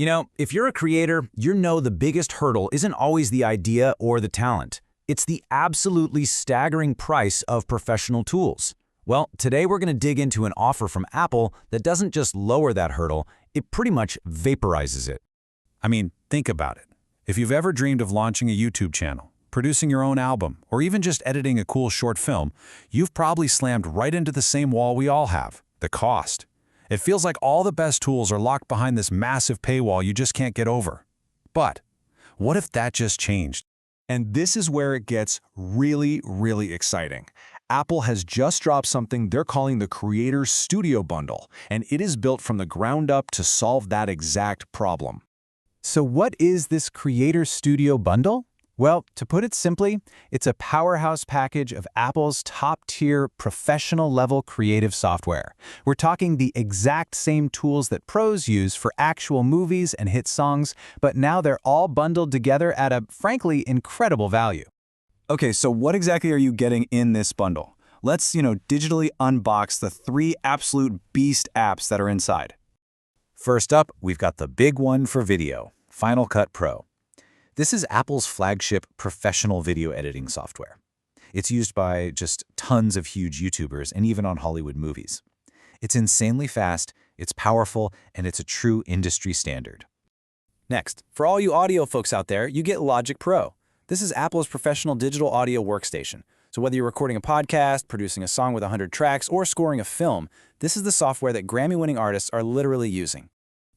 You know, if you're a creator, you know the biggest hurdle isn't always the idea or the talent. It's the absolutely staggering price of professional tools. Well, today we're going to dig into an offer from Apple that doesn't just lower that hurdle, it pretty much vaporizes it. I mean, think about it. If you've ever dreamed of launching a YouTube channel, producing your own album, or even just editing a cool short film, you've probably slammed right into the same wall we all have, the cost. It feels like all the best tools are locked behind this massive paywall you just can't get over. But what if that just changed? And this is where it gets really exciting. Apple has just dropped something they're calling the Creator Studio Bundle, and it is built from the ground up to solve that exact problem. So what is this Creator Studio Bundle? Well, to put it simply, it's a powerhouse package of Apple's top-tier professional-level creative software. We're talking the exact same tools that pros use for actual movies and hit songs, but now they're all bundled together at a, frankly, incredible value. Okay, so what exactly are you getting in this bundle? Let's, digitally unbox the 3 absolute beast apps that are inside. First up, we've got the big one for video, Final Cut Pro. This is Apple's flagship professional video editing software. It's used by just tons of huge YouTubers and even on Hollywood movies. It's insanely fast, it's powerful, and it's a true industry standard. Next, for all you audio folks out there, you get Logic Pro. This is Apple's professional digital audio workstation. So whether you're recording a podcast, producing a song with 100 tracks, or scoring a film, this is the software that Grammy-winning artists are literally using.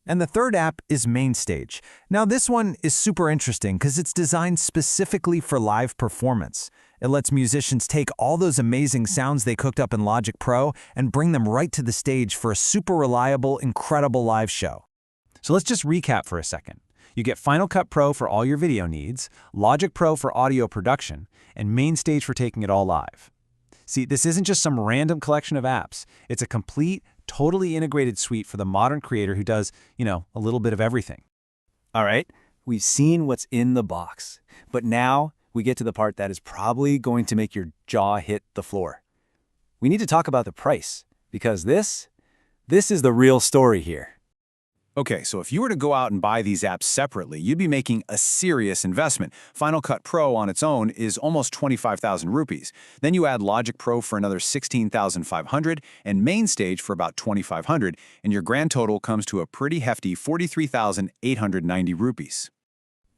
And the third app is MainStage. Now this one is super interesting because it's designed specifically for live performance. It lets musicians take all those amazing sounds they cooked up in Logic Pro and bring them right to the stage for a super reliable, incredible live show. So let's just recap for a second. You get Final Cut Pro for all your video needs, Logic Pro for audio production, and MainStage for taking it all live. See, this isn't just some random collection of apps. It's a complete, totally integrated suite for the modern creator who does, a little bit of everything. All right, we've seen what's in the box, but now we get to the part that is probably going to make your jaw hit the floor. We need to talk about the price, because this is the real story here. Okay, so if you were to go out and buy these apps separately, you'd be making a serious investment. Final Cut Pro on its own is almost 25,000 rupees. Then you add Logic Pro for another 16,500 and MainStage for about 2,500, and your grand total comes to a pretty hefty 43,890 rupees.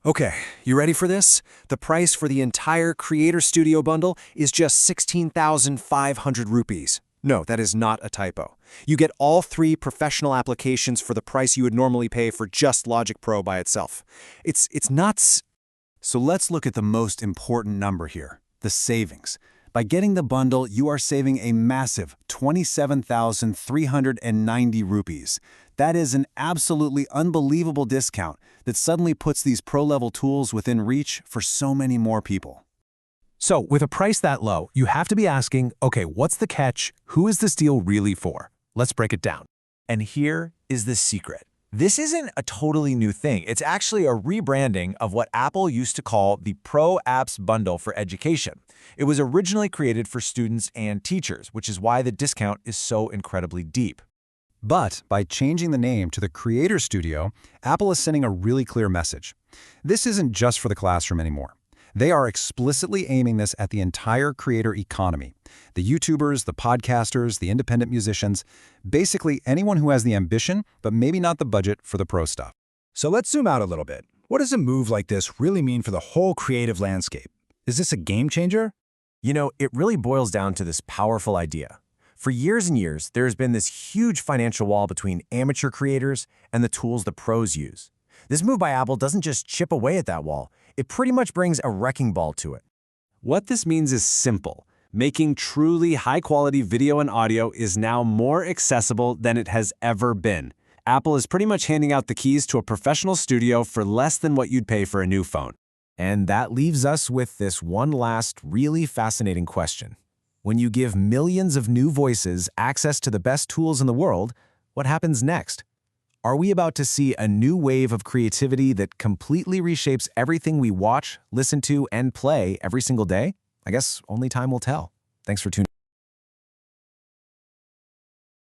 Okay, you ready for this? The price for the entire Creator Studio Bundle is just 16,500 rupees. No, that is not a typo. You get all 3 professional applications for the price you would normally pay for just Logic Pro by itself. It's nuts. So let's look at the most important number here, the savings. By getting the bundle, you are saving a massive 27,390 rupees. That is an absolutely unbelievable discount that suddenly puts these pro-level tools within reach for so many more people. So with a price that low, you have to be asking, okay, what's the catch? Who is this deal really for? Let's break it down. And here is the secret. This isn't a totally new thing. It's actually a rebranding of what Apple used to call the Pro Apps Bundle for Education. It was originally created for students and teachers, which is why the discount is so incredibly deep. But by changing the name to the Creator Studio, Apple is sending a really clear message. This isn't just for the classroom anymore. They are explicitly aiming this at the entire creator economy. The YouTubers, the podcasters, the independent musicians, basically anyone who has the ambition, but maybe not the budget for the pro stuff. So let's zoom out a little bit. What does a move like this really mean for the whole creative landscape? Is this a game changer? It really boils down to this powerful idea. For years and years, there's been this huge financial wall between amateur creators and the tools the pros use. This move by Apple doesn't just chip away at that wall, it pretty much brings a wrecking ball to it. What this means is simple. Making truly high-quality video and audio is now more accessible than it has ever been. Apple is pretty much handing out the keys to a professional studio for less than what you'd pay for a new phone. And that leaves us with this one last really fascinating question. When you give millions of new voices access to the best tools in the world, what happens next? Are we about to see a new wave of creativity that completely reshapes everything we watch, listen to, and play every single day? I guess only time will tell. Thanks for tuning in.